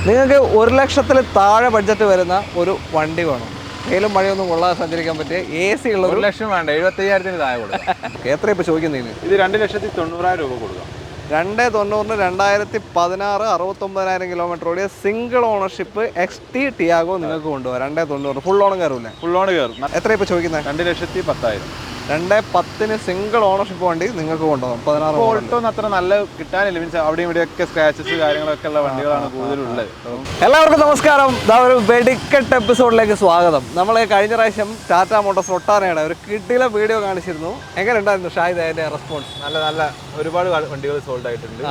നിങ്ങൾക്ക് 1 ലക്ഷത്തിൽ താഴെ ബഡ്ജറ്റ് വരുന്ന ഒരു വണ്ടി വേണം, വെയിലും മഴയൊന്നും കൊള്ളാതെ സഞ്ചരിക്കാൻ പറ്റിയ AC ഉള്ള 1 ലക്ഷം വേണ്ട, 75,000 താഴെ കൊടുക്കാം. എത്ര ഇപ്പോൾ ചോദിക്കുന്നതിന്? ഇത് 2,90,000 രൂപ കൊടുക്കാം. 2,90,000 2016 69,000 കിലോമീറ്റർ ഓടിയ സിംഗിൾ ഓണർഷിപ്പ് XT ടിയാഗോ നിങ്ങൾക്ക് കൊണ്ടുപോകാം. 2,90,000 ഫുൾ ഓൺ കയറൂല്ലേ? ഫുൾ ഓൺ കയറും. എത്ര ഇപ്പോൾ ചോദിക്കുന്നത്? 2,10,000. 2,10 സിംഗിൾ ഓണർഷിപ്പ് വണ്ടി നിങ്ങൾക്ക് കൊണ്ടുപോകാം. 16 ഓൾട്ടോന്ന് അത്ര നല്ല കിട്ടാനില്ല. മീൻസ് അവിടെയും ഇവിടെയൊക്കെ സ്ക്രാച്ചസ് കാര്യങ്ങളൊക്കെ ഉള്ള വണ്ടികളാണ് കൂടുതലുള്ളത്. എല്ലാവർക്കും നമസ്കാരം. ഒരു വെടിക്കെട്ട് എപ്പിസോഡിലേക്ക് സ്വാഗതം. നമ്മൾ കഴിഞ്ഞ പ്രാവശ്യം ടാറ്റ മോട്ടോഴ്സ് ഒട്ടാനയുടെ ഒരു കിടില വീഡിയോ കാണിച്ചിരുന്നു. എങ്ങനെ ഉണ്ടായിരുന്നു ഷാഹിദ് അതിന്റെ റെസ്പോൺസ്? നല്ല ഒരുപാട് വണ്ടികൾ സോൾഡ് ആയിട്ടുണ്ട്.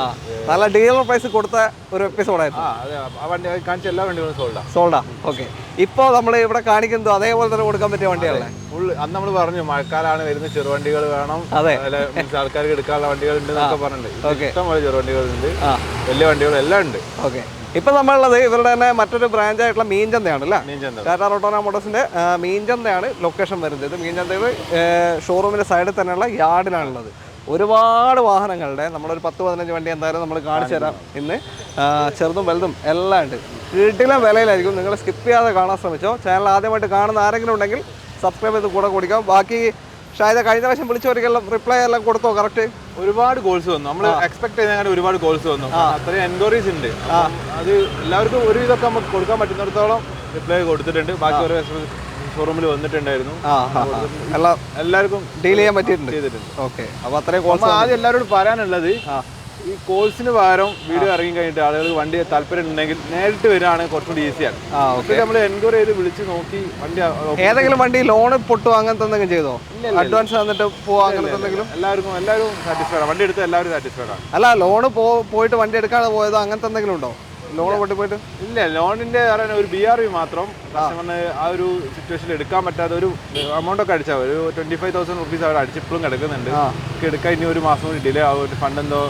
നല്ല ഡീലർ പ്രൈസ് കൊടുത്ത ഒരു എപ്പിസോഡായിരുന്നു. ആ വണ്ടി കാണിച്ച എല്ലാ വണ്ടികളും സോൾഡാ. ഓക്കെ, ഇപ്പോൾ നമ്മൾ ഇവിടെ കാണിക്കുന്നത് അതേപോലെ തന്നെ കൊടുക്കാൻ പറ്റിയ വണ്ടികളല്ലേ? അന്ന് നമ്മൾ പറഞ്ഞു മഴക്കാലാണ് വരുന്ന ചെറുവണ്ടികൾ വേണം, ആൾക്കാർക്ക് എടുക്കാനുള്ള വണ്ടികൾ ഉണ്ട് എന്നൊക്കെ പറഞ്ഞിട്ടുണ്ട്. ഇഷ്ടംപോലെ ചെറുവണ്ടികളുണ്ട്, വലിയ വണ്ടികളും എല്ലാം ഉണ്ട്. ഓക്കെ, ഇപ്പൊ നമ്മളുള്ളത് ഇവരുടെ തന്നെ മറ്റൊരു ബ്രാഞ്ച് ആയിട്ടുള്ള മീൻചന്തയാണ് അല്ലേ? ടാറ്റ റോട്ടോന മോട്ടോഴ്സിന്റെ മീൻചന്തയാണ് ലൊക്കേഷൻ വരുന്നത്. മീൻചന്തയിൽ ഷോറൂമിന്റെ സൈഡിൽ തന്നെയുള്ള യാർഡിലാണുള്ളത്. ഒരുപാട് വാഹനങ്ങളുടെ നമ്മളൊരു 10-15 വണ്ടി എന്തായാലും നമ്മൾ കാണിച്ചു തരാം ഇന്ന്. ചെറുതും വലുതും എല്ലാം ഉണ്ട്. കിടില വിലയിലായിരിക്കും. നിങ്ങൾ സ്കിപ്പ് ചെയ്യാതെ കാണാൻ ശ്രമിച്ചോ. ചാനൽ ആദ്യമായിട്ട് കാണുന്ന ആരെങ്കിലും ഉണ്ടെങ്കിൽ സബ്സ്ക്രൈബ് ചെയ്ത് കൂടെ കൊടുക്കാം. ബാക്കി ഷാഹിദ കഴിഞ്ഞ പ്രാവശ്യം വിളിച്ചവർക്കെല്ലാം റിപ്ലൈ എല്ലാം കൊടുത്തോ? കറക്റ്റ് ഒരുപാട് കോൾസ് വന്നു. നമ്മൾ എക്സ്പെക്ട് ചെയ്ത ഒരുപാട് കോൾസ് വന്നു. അത്രയും എൻക്വയറീസ് ഉണ്ട്. അത് എല്ലാവർക്കും ഒരു ഇതൊക്കെ നമുക്ക് കൊടുക്കാൻ പറ്റുന്നിടത്തോളം റിപ്ലൈ കൊടുത്തിട്ടുണ്ട്. ബാക്കി ഓരോ ഷോറൂമിൽ വന്നിട്ടുണ്ടായിരുന്നു. എല്ലാവർക്കും ഡീൽ ചെയ്യാൻ പറ്റിയിട്ടുണ്ട്. ഓക്കെ, അപ്പൊ അത്രയും കോൾസ്. ആദ്യം എല്ലാവരോടും പറയാനുള്ളത്, ഈ കോൾസിന് പകരം വീഡിയോ ഇറങ്ങി കഴിഞ്ഞിട്ട് ആളുകൾ വണ്ടി താല്പര്യം ഉണ്ടെങ്കിൽ നേരിട്ട് വരികയാണ് കുറച്ചുകൂടി ഈസിയാണ്. നമ്മൾ എൻക്വയറി ചെയ്ത് വിളിച്ച് നോക്കി വണ്ടി ഏതെങ്കിലും വണ്ടി ലോണ് പൊട്ടുക അങ്ങനത്തെ എന്തെങ്കിലും ചെയ്തോ? അഡ്വാൻസ് തന്നിട്ട് പോവാ അങ്ങനത്തെ എന്തെങ്കിലും? എല്ലാവരും സാറ്റിസ്ഫൈഡ് ആണ്. വണ്ടി എടുത്ത് എല്ലാവരും സാറ്റിസ്ഫൈഡ് ആണ്. അല്ല, ലോണ് പോയിട്ട് വണ്ടി എടുക്കാതെ പോയതോ അങ്ങനത്തെ എന്തെങ്കിലും ഉണ്ടോ? ലോൺ പൊട്ടിപ്പോയിട്ട് ഇല്ല. ലോണിന്റെ ഒരു BRV മാത്രം കസ്റ്റമറിന് ആ ഒരു സിറ്റുവേഷനിൽ എടുക്കാൻ പറ്റാത്ത ഒരു എമൗണ്ട് ഒക്കെ അടിച്ചാൽ ഒരു 25,000 റുപ്പീസ് അവർ അടിച്ചിപ്പോഴും കിടക്കുന്നുണ്ട്. എടുക്കാൻ ഇനി ഒരു മാസം കൂടി ഡിലേ ആവും. ഒരു ഫണ്ട് എന്തോ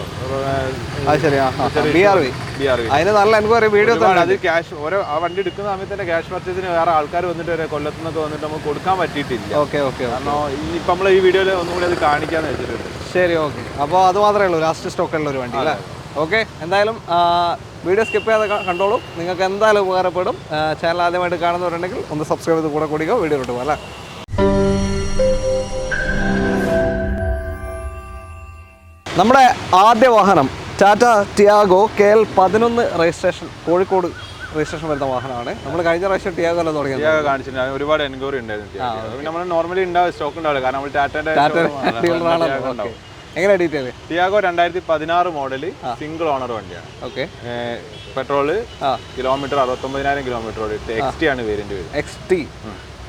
അതിന് നല്ല എൻക്വയറി വീഡിയോ അത് ക്യാഷ് ഓരോ ആ വണ്ടി എടുക്കുന്ന സമയത്ത് തന്നെ ക്യാഷ് പർച്ചേസിന് വേറെ ആൾക്കാർ വന്നിട്ട് കൊല്ലത്തു നിന്നൊക്കെ വന്നിട്ട് നമുക്ക് കൊടുക്കാൻ പറ്റിയിട്ടില്ല. കാരണം ഇനിയിപ്പോൾ നമ്മൾ ഈ വീഡിയോയിൽ ഒന്നും കൂടി അത് കാണിക്കാന്ന് വെച്ചിട്ടുണ്ട്. ശരി, ഓക്കെ. അപ്പോൾ അത് മാത്രമേ ഉള്ളൂ ലാസ്റ്റ് സ്റ്റോക്കുള്ള ഒരു വണ്ടി അല്ലേ? ഓക്കെ, എന്തായാലും വീഡിയോ സ്കിപ്പ് ചെയ്യാതെ കണ്ടോളൂ. നിങ്ങൾക്ക് എന്തായാലും ഉപകാരപ്പെടും. ചാനൽ ആദ്യമായിട്ട് കാണുന്നവരുണ്ടെങ്കിൽ ഒന്ന് സബ്സ്ക്രൈബ് ചെയ്ത് കൂടെ കൂടിക്കോ. വീഡിയോ ഇട്ട് പോകാം. നമ്മുടെ ആദ്യ വാഹനം Tata Tiago KL 11 registration, Kozhikode registration വരുന്ന വാഹനമാണ്. നമ്മൾ കഴിഞ്ഞ പ്രാവശ്യം ടിയാഗോ എല്ലാം തുടങ്ങിയത്. ടിയാഗോ കാണിച്ചിട്ടുണ്ട്. ഒരുപാട് എൻക്വയറി ഉണ്ടായിരുന്നു. നമ്മൾ നോർമലി ഉണ്ടാവും, സ്റ്റോക്ക് ഉണ്ടാവില്ല. കാരണം നമ്മൾ ടാറ്റ ഡീലറാണ്. എങ്ങനെ detail? Tiago 2016 model single owner വണ്ടിയാണ്. ഓക്കെ, പെട്രോള് കിലോമീറ്റർ 69,000 കിലോമീറ്റർ ഓടിയിട്ട് XT ആണ് വേരിയന്റ് വരുന്നത്. XT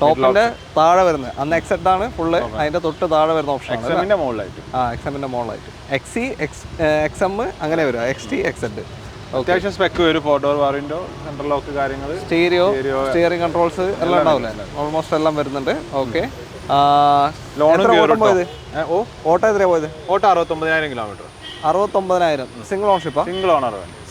ടോപ്പിന്റെ താഴെ വരുന്നത്. അന്ന് XZ ആണ് ഫുള്ള്. അതിന്റെ തൊട്ട് താഴെ വരുന്ന ഓപ്ഷൻ XM-ന്റെ മുകളിലായിട്ട്. XM-ന്റെ മുകളിലായിട്ട് XE XM അങ്ങനെ വരും. XT XZ അത്യാവശ്യം സ്പെക്ക് വരും. 4 door power window, central lock കാര്യങ്ങൾ, സ്റ്റീരിയോ, സ്റ്റിയറിംഗ് കൺട്രോൾസ് എല്ലാം ഉണ്ടാവില്ലേ? ഓൾമോസ്റ്റ് എല്ലാം വരുന്നുണ്ട്. ഓക്കെ, ഓട്ടോ എത്രയാ പോയത്? Odo 69,000 kilometre. 69,000 സിംഗിൾ ഓണർഷിപ്പാ?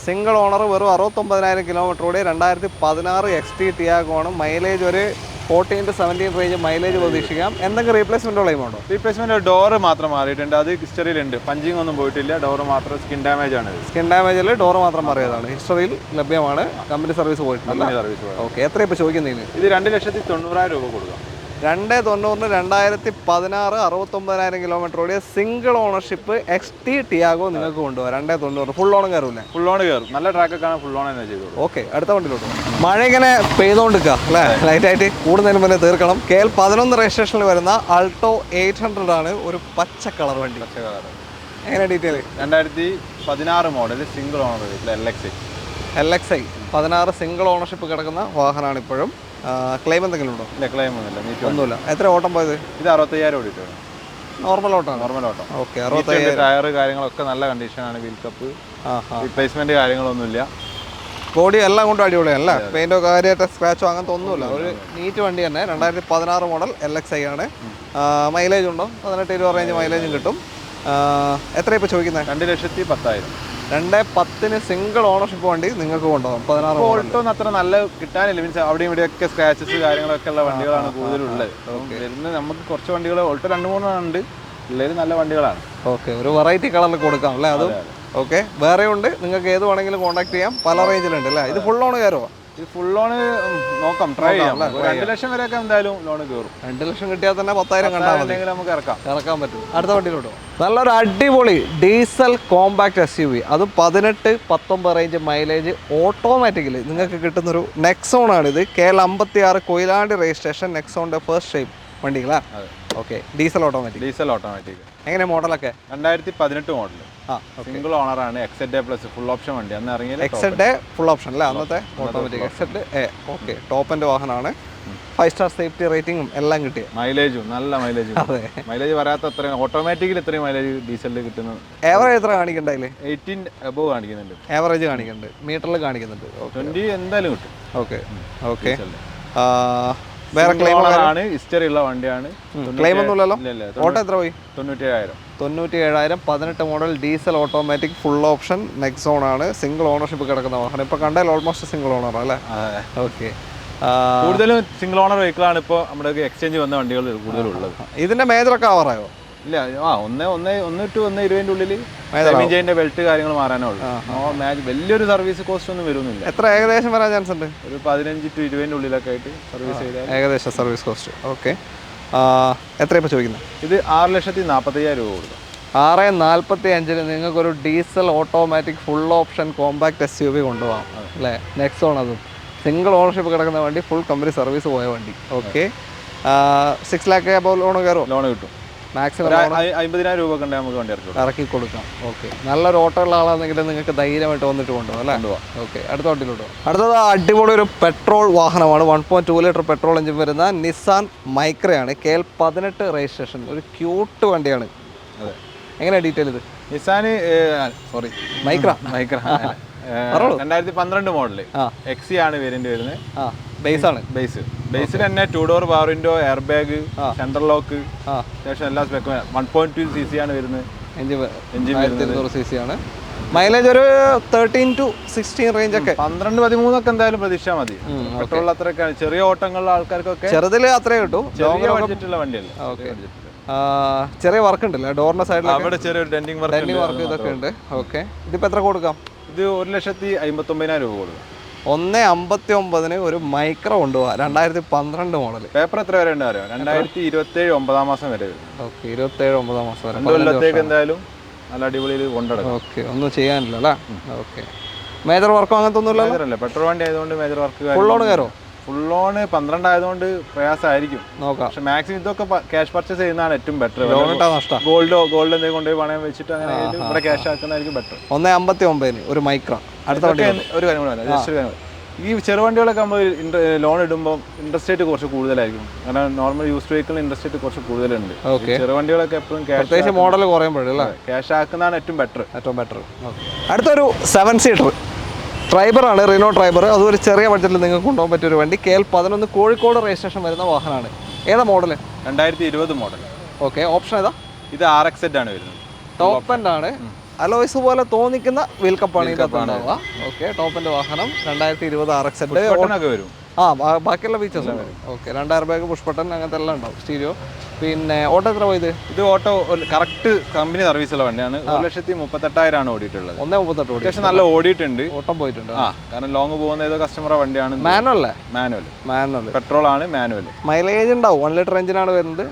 സിംഗിൾ ഓണർ വെറും 69,000 കിലോമീറ്റർ ഓടി 2016 XT ടിയാഗോ ആണ്. മൈലേജ് ഒരു 14 to 17 റേഞ്ച് മൈലേജ് പ്രതീക്ഷിക്കാം. എന്തെങ്കിലും റീപ്ലേസ്മെന്റ് ക്ലെയിം ഉണ്ടോ? റീപ്ലേസ്മെന്റ് ഡോറ് മാത്രം മാറിയിട്ടുണ്ട്. അത് ഹിസ്റ്ററിയിലുണ്ട്. പഞ്ചിങ് ഒന്നും പോയിട്ടില്ല. ഡോറ് മാത്രം സ്കിൻ ഡാമേജ് ആണ്. സ്കിൻ ഡാമേജിൽ ഡോറ് മാത്രം മാറിയതാണ്. ഹിസ്റ്ററിയിൽ ലഭ്യമാണ്. കമ്പനി സർവീസ് പോയിട്ടുണ്ട്. ഓക്കെ, എത്ര ഇപ്പോൾ ചോദിക്കുന്നതിന്? ഇത് 2,90,000 രൂപ കൊടുക്കാം. 2,90,000 2016 69,000 കിലോമീറ്റർ ഓടിയ സിംഗിൾ ഓണർഷിപ്പ് XT ടിയാഗോ നിങ്ങൾക്ക് കൊണ്ടുപോകാം. 2,90,000 ഫുൾ ഓൺ കയറൂല്ലേ? ഫുൾ ഓൺ കയറും. നല്ല ട്രാക്കൊക്കെ ആണ്. ഫുൾ ഓൺ തന്നെ ചെയ്തു. ഓക്കെ, അടുത്ത വണ്ടിയിലോട്ട്. മഴ ഇങ്ങനെ പെയ്തുകൊണ്ടിരിക്കുക അല്ലേ? ലൈറ്റായിട്ട് കൂടുതലും പിന്നെ തീർക്കണം. KL 11 രജിസ്ട്രേഷനിൽ വരുന്ന ആൾട്ടോ 800 ആണ്. ഒരു പച്ച കളർ വണ്ടി. എങ്ങനെ detail? 2016 model single owner LXI 16 single ownership കിടക്കുന്ന വാഹനമാണ്. ഇപ്പോഴും ക്ലെയിം എന്തെങ്കിലും ഉണ്ടോ? ഇല്ല, ക്ലെയിം ഒന്നുമില്ല. എത്ര ഓട്ടം പോയത്? ഇത് 65,000 ഓടിയിട്ടുണ്ട്. നോർമൽ ഓട്ടം. ഓക്കെ, 65,000. ടയർ കാര്യങ്ങളൊക്കെ നല്ല കണ്ടീഷനാണ്. വീൽ കപ്പ് റീപ്ലേസ്മെന്റ് കാര്യങ്ങളൊന്നുമില്ല. ബോഡി എല്ലാം കൊണ്ടും അടിപൊളിയല്ല. പെയിന്റോ കാര്യമായിട്ട് സ്ക്രാച്ചോ അങ്ങനത്തെ ഒന്നുമില്ല. ഒരു നീറ്റ് വണ്ടി തന്നെ. 2016 മോഡൽ LXI ആണ്. മൈലേജ് ഉണ്ടോ? 18-20 റേഞ്ച് മൈലേജും കിട്ടും. എത്ര ഇപ്പോൾ ചോദിക്കുന്നത്? 2,10,000. 2,10 സിംഗിൾ ഓണർഷിപ്പ് വണ്ടി നിങ്ങൾക്ക് കൊണ്ടുപോകാം. 16 ഓൾട്ടോന്ന് അത്ര നല്ല കിട്ടാനില്ല. മീൻസ് അവിടെയും ഇവിടെയൊക്കെ സ്ക്രാച്ചസ് കാര്യങ്ങളൊക്കെ ഉള്ള വണ്ടികളാണ് കൂടുതലുള്ളത്. വരുന്നത് നമുക്ക് കുറച്ച് വണ്ടികൾ ഓൾട്ടോ 2-3 ഉണ്ട്. ഉള്ളത് നല്ല വണ്ടികളാണ്. ഓക്കെ, ഒരു വെറൈറ്റി കളറിൽ കൊടുക്കാം അല്ലേ? അത് ഓക്കെ, വേറെ ഉണ്ട്, നിങ്ങൾക്ക് ഏത് വേണമെങ്കിലും കോൺടാക്ട് ചെയ്യാം. പല റേഞ്ചിലുണ്ട് അല്ലേ? ഇത് ഫുൾ ലോൺ കയറുമോ? ഇത് ഫുൾ ലോൺ നോക്കാം, ട്രൈ ചെയ്യാം. 2 ലക്ഷം വരെയൊക്കെ എന്തായാലും ലോൺ കയറും. 2 ലക്ഷം കിട്ടിയാൽ തന്നെ 10,000 കണ്ടാൽ മതി, നമുക്ക് ഇറക്കാൻ പറ്റും. അടുത്ത വണ്ടിയിലോട്ടോ, നല്ലൊരു അടിപൊളി ഡീസൽ കോമ്പാക്ട് SUV, അത് 18-19 റേഞ്ച് മൈലേജ് ഓട്ടോമാറ്റിക്കലി നിങ്ങൾക്ക് കിട്ടുന്നൊരു നെക്സോൺ ആണിത്. KL56 കൊയിലാണ്ടി രജിസ്ട്രേഷൻ, നെക്സോണിൻ്റെ ഫസ്റ്റ് ഷേപ്പ് വണ്ടികളാ. Okay, diesel automatic. എങ്ങനെ മോഡലൊക്കെ? 2018 മോഡൽ, സിംഗിൾ ഓണർ ആണ്. XZA+ ഫുൾ ഓപ്ഷൻ വണ്ടി, അന്ന് ഇറങ്ങിയത് XZA ഫുൾ ഓപ്ഷൻ അല്ലേ അന്നത്തെ automatic XZA. Okay, top end വാഹനമാണ്. 5 സ്റ്റാർ സേഫ്റ്റി റേറ്റിംഗും എല്ലാം കിട്ടിയ മൈലേജും നല്ല മൈലേജും. അതെ, മൈലേജ് പറയാത്ത അത്രയും ഓട്ടോമാറ്റിക്കലി ഇത്രയും മൈലേജ് ഡീസലിൽ കിട്ടുന്നത്. ആവറേജ് എത്ര കാണിക്കണ്ടായില്ലേ? 18 above കാണിക്കുന്നുണ്ട്. ആവറേജ് കാണിക്കുന്നുണ്ട്, മീറ്ററിൽ കാണിക്കുന്നുണ്ട്. 20 എന്തായാലും കിട്ടും. Okay okay. വേറെ ക്ലെയിം ആണ്, ഹിസ്റ്ററി ഉള്ള വണ്ടിയാണ്. ക്ലെയിം ഒന്നുമില്ലല്ലോ. ഓട്ടോ എത്ര പോയി? 97,000. 18 model diesel automatic full option Nexon ആണ്. സിംഗിൾ ഓണർഷിപ്പ് കിടക്കുന്ന വാഹനം. ഇപ്പൊ കണ്ടാൽ ഓൾമോസ്റ്റ് സിംഗിൾ ഓണർ അല്ലേ? ഓക്കെ, കൂടുതലും സിംഗിൾ ഓണർ വെഹിക്കിൾ ആണ് ഇപ്പോൾ നമ്മുടെ എക്സ്ചേഞ്ച് വന്ന വണ്ടികൾ കൂടുതലുള്ളത്. ഇതിന്റെ മേജറൊക്കെ ആവാറായോ? ഇല്ല, 1 to 1.20 ഉള്ളിൽ ബെൽറ്റ് കാര്യങ്ങൾ മാറാനേ ഉള്ളൂ. വലിയൊരു സർവീസ് കോസ്റ്റ് ഒന്നും വരുന്നില്ല. എത്ര ഏകദേശം വരാൻ ചാൻസ് ഉണ്ട്? ഒരു 15 to 20 ഉള്ളിലൊക്കെ ആയിട്ട് സർവീസ് ചെയ്താൽ ഏകദേശം സർവീസ് കോസ്റ്റ്. ഓക്കെ, എത്രയാണ് ഇപ്പോൾ ചോദിക്കുന്നത്? ഇത് 6,45,000 രൂപ കൊടുക്കും. 6,45,000 നിങ്ങൾക്കൊരു diesel automatic full option compact SUV കൊണ്ടുപോകാം അല്ലേ? നെക്സോൺ, അതും സിംഗിൾ ഓണർഷിപ്പ് കിടക്കുന്ന വണ്ടി, ഫുൾ കമ്പനി സർവീസ് പോയ വണ്ടി. ഓക്കെ, 6 lakh above ലോൺ കയറും? ലോൺ കിട്ടും. മാക്സിമം 50,000 രൂപ കണ്ടേ നമുക്ക് വണ്ടി ഇറക്കി കൊടുക്കാം. ഓക്കെ, നല്ലൊരു ഓട്ടോ ഉള്ള ആളാണെങ്കിൽ നിങ്ങൾക്ക് ധൈര്യമായിട്ട് വന്നിട്ട് കൊണ്ടുപോകാം അല്ലേ? ഓക്കെ, അടുത്ത വണ്ടിയിലോട്ടോ. അടുത്തത് അടിപൊളി ഒരു പെട്രോൾ വാഹനമാണ്. 1.2 ലിറ്റർ പെട്രോൾ എഞ്ചിൻ വരുന്ന നിസാൻ മൈക്രയാണ്. KL18 രജിസ്ട്രേഷൻ, ഒരു ക്യൂട്ട് വണ്ടിയാണ്. അതെ, എങ്ങനെയാണ് ഡീറ്റെയിൽ ഇത്? നിസാന് മൈക്ര 2012 മോഡല് XC ആണ് വേരിയന്റ് വരുന്നത്. ബേസിൽ തന്നെ 2 door power window, air bag, central lock, അത്യാവശ്യം എല്ലാ സ്പെക്കും. 1.2 cc ആണ് വരുന്നത് എഞ്ചിൻ. 1200 cc ആണ്. മൈലേജ് ഒരു 13 to 16 റേഞ്ച് ഒക്കെ, 12-13 ഒക്കെ എന്തായാലും പ്രതീക്ഷ മതി. പെട്രോൾ അത്രയൊക്കെയാണ്. ചെറിയ ഓട്ടങ്ങളുള്ള ആൾക്കാർക്കൊക്കെ ചെറുതിൽ അത്രേ കിട്ടും. ചെറിയ ബഡ്ജറ്റുള്ള വണ്ടിയല്ലേ. ഓക്കെ, ചെറിയ വർക്ക് ഉണ്ടല്ലോ ഡോറിന്റെ സൈഡിൽ, അവിടെ ചെറിയൊരു ഡെന്റിങ് വർക്ക് ഇതൊക്കെ ഉണ്ട്. ഓക്കെ, ഇതിപ്പോൾ എത്ര കൊടുക്കാം? ഇത് 1,59,000 രൂപ കൊടുക്കും. 1,59,000 ഒരു മൈക്രോ കൊണ്ടുപോകാം. 2012 മോഡൽ. പേപ്പർ എത്ര വരെ ഉണ്ട് അറിയാം? 2027 9 മാസം വരെ. ഓക്കെ, 27 9 മാസം വരെ. 2 കൊല്ലത്തേക്ക് എന്തായാലും നല്ല അടിപൊളിയിൽ കൊണ്ടുനടക്കും. ഓക്കെ, ഒന്നും ചെയ്യാനില്ല അല്ലേ? ഓക്കെ, മേജർ വർക്കോ അങ്ങനത്തെ ഒന്നും ഇല്ലല്ലോ? പെട്രോൾ വണ്ടി ആയതുകൊണ്ട് മേജർ വർക്ക്. ഫുൾ ലോൺ കയറോ? ഫുൾ ലോൺ 12 ആയതുകൊണ്ട് പ്രയാസമായിരിക്കും. നോക്കാം, പക്ഷെ മാക്സിമം ഇതൊക്കെ ക്യാഷ് പർച്ചേസ് ചെയ്യുന്നതാണ് ഏറ്റവും ബെറ്റർ. ഗോൾഡ് എന്തെങ്കിലും കൊണ്ടുപോയി പണയം വെച്ചിട്ട് അങ്ങനെ ഇവിടെ ക്യാഷ് ആക്കുന്നതായിരിക്കും ബെറ്റർ. 1,59,000 ഒരു മൈക്രോ. അടുത്ത വണ്ടി ഒരു കാര്യം കൂടെ, ഈ ചെറുവണ്ടികളൊക്കെ നമ്മൾ ലോൺ ഇടുമ്പോൾ ഇൻട്രസ്റ്റ് റേറ്റ് കുറച്ച് കൂടുതലായിരിക്കും. കാരണം നോർമൽ യൂസ്ഡ് വെഹിക്കിളിന് ഇൻട്രസ്റ്റ് റേറ്റ് കുറച്ച് കൂടുതലുണ്ട്. ചെറുവണ്ടികളൊക്കെ എപ്പോഴും ക്യാഷ് മോഡൽ കുറയുമ്പോഴല്ലേ ക്യാഷ് ആക്കുന്നതാണ് ഏറ്റവും ബെറ്റർ. അടുത്തൊരു 7 സീറ്റർ ട്രൈബറാണ്, റിനോ ട്രൈബർ. അതൊരു ചെറിയ ബഡ്ജറ്റിൽ നിങ്ങൾക്ക് കൊണ്ടുപോകാൻ പറ്റിയ ഒരു വണ്ടി. KL11 കോഴിക്കോട് രജിസ്ട്രേഷൻ വരുന്ന വാഹനമാണ്. ഏതാ മോഡൽ? 2020 മോഡൽ. ഓക്കെ, ഓപ്ഷൻ ഏതാ? ഇത് RXZ ആണ് വരുന്നത്. ടോപ്പ് എൻഡ് ആണ്. അലോയ്സ് പോലെ തോന്നിക്കുന്ന വീൽ കപ്പാണ് ഇതിനകത്ത് ഉണ്ടാവുക. ഓക്കെ, ടോപ്പ് എൻഡ് വാഹനം 2020 RXZ വരും. ബാക്കിയുള്ള ഫീച്ചേഴ്സ് വരും. Okay, 2 air bag, push button, അങ്ങനത്തെ എല്ലാം ഉണ്ടാവും. സ്റ്റീരിയോ. പിന്നെ ഓട്ടോ എത്ര പോയത്? ഇത് ഓട്ടോ കറക്റ്റ് കമ്പനി സർവീസുള്ള വണ്ടിയാണ്. 1,38,000 ആണ് ഓടിയിട്ടുള്ളത്. 1,38,000 ഓടി. അത്യാവശ്യം നല്ല ഓടിയിട്ടുണ്ട്. ഓട്ടം പോയിട്ടുണ്ട്. കാരണം ലോങ് പോകുന്ന ഏതോ കസ്റ്റമറെ വണ്ടിയാണ്. മാനുവൽ പെട്രോൾ ആണ്. മാനുവൽ മൈലേജ് ഉണ്ടാവും. 1 ലിറ്റർ എഞ്ചിനാണ് വരുന്നത്.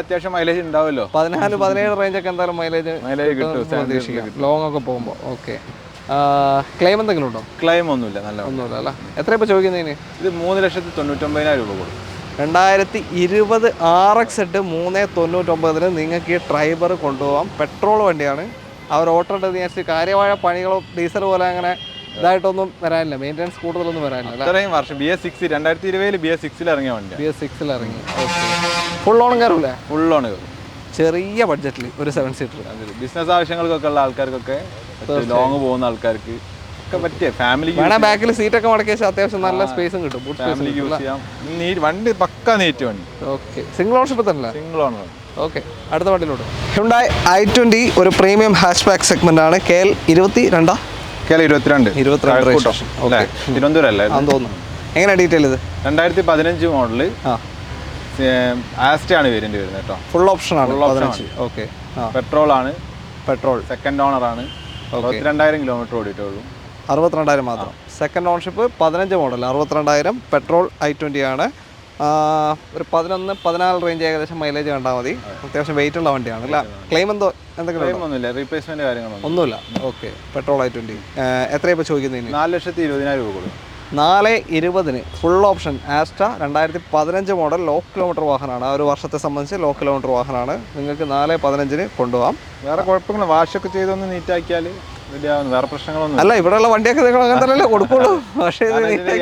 അത്യാവശ്യം മൈലേജ് ഉണ്ടാവുമല്ലോ. 14-17 റേഞ്ച് ഒക്കെ എന്തായാലും മൈലേജ് കിട്ടും ലോങ് ഒക്കെ പോകുമ്പോൾ. ഓക്കെ, ക്ലെയിം എന്തെങ്കിലും ഉണ്ടോ? ക്ലെയിം ഒന്നുമില്ല. ഒന്നുമില്ല അല്ല. എത്ര ഇപ്പോൾ ചോദിക്കുന്നതിന്? ഇത് 3,99,000 രൂപ കൊടുക്കും. 2020 RXZ 3,99,000 നിങ്ങൾക്ക് ഈ ട്രൈബർ കൊണ്ടുപോകാം. പെട്രോൾ വണ്ടിയാണ്. അവർ ഓട്ടോ വിചാരിച്ച് കാര്യമായ പണികളോ ഡീസൽ പോലെ അങ്ങനെ ഇതായിട്ടൊന്നും വരാനില്ല. മെയിൻ്റെനൻസ് കൂടുതലൊന്നും വരാനില്ല. അത്രയും വർഷം BS6 2020 BS6 ഇറങ്ങിയ വണ്ടി. BS6 ഇറങ്ങി. ഓക്കെ, ഫുൾ ലോൺ കയറൂലേ? ഫുൾ ലോൺ കയറും. ചെറിയ ബഡ്ജറ്റിൽ ഒരു 7 സീറ്റർ. ബിസിനസ് ആവശ്യങ്ങൾക്കൊക്കെ ഉള്ള ആൾക്കാർക്കൊക്കെ, ലോങ് പോകുന്ന ആൾക്കാർക്ക് ഒക്കെ പറ്റിയ ഫാമിലി വേണം. ബാക്കിൽ സീറ്റൊക്കെ മടക്കി വെച്ചാൽ അത്യാവശ്യം നല്ല സ്പേസും കിട്ടും. ഫാമിലിക്ക് യൂസ് ചെയ്യാം. വണ്ടി പക്കാ നീറ്റ് വണ്ടി. ഓക്കെ, സിംഗിൾ ഓണർഷിപ്പ് തന്നെ? Single owner. ഓക്കെ, അടുത്ത വണ്ടിയിലോട്ട്. ഹ്യുണ്ടായി i20 ഒരു പ്രീമിയം ഹാച്ച് ബാക്ക് സെഗ്മെന്റ് ആണ്. KL22 തിരുവനന്തപുരം അല്ലേ തോന്നുന്നു. എങ്ങനെയാണ് ഡീറ്റെയിൽ ഇത്? 2015 മോഡല്. ആസ്റ്റ ആണ് വേരിയന്റ് വരുന്നത് കേട്ടോ. ഫുൾ ഓപ്ഷൻ ആണ്. ഓക്കെ, പെട്രോൾ ആണ്. പെട്രോൾ സെക്കൻഡ് ഓണർ ആണ്. 62,000 കിലോമീറ്റർ ഓടിയിട്ടുള്ളൂ. 62,000 മാത്രം. സെക്കൻഡ് ഓൺഷിപ്പ് 15 മോഡൽ 62,000 പെട്രോൾ i20 ആണ്. ഒരു 11-14 റേഞ്ച് ഏകദേശം മൈലേജ് കണ്ടാൽ മതി. അത്യാവശ്യം വെയിറ്റ് ഉള്ള വണ്ടിയാണ് അല്ല. ക്ലെയിം എന്തെങ്കിലും ഒന്നുമില്ല, റീപ്ലേസ്മെന്റ് കാര്യങ്ങളൊന്നും ഒന്നുമില്ല. ഓക്കെ. പെട്രോൾ i20 എത്രയാണ് ഇപ്പോൾ ചോദിക്കുന്നത്? 4,20,000 രൂപ കൊടുക്കും. 4,20,000 full option Asta 2015 model low kilometre വാഹനമാണ്. ആ ഒരു വർഷത്തെ സംബന്ധിച്ച് ലോ കിലോമീറ്റർ വാഹനമാണ്. നിങ്ങൾക്ക് 4,15 കൊണ്ടുപോകാം. വേറെ കുഴപ്പമില്ല, വാഷൊക്കെ ചെയ്തൊന്ന് നീറ്റാക്കിയാൽ വേറെ പ്രശ്നങ്ങളൊന്നും അല്ല. ഇവിടെയുള്ള വണ്ടിയൊക്കെ നിങ്ങൾ അങ്ങനെ തന്നെ കൊടുക്കുള്ളൂ. പക്ഷേ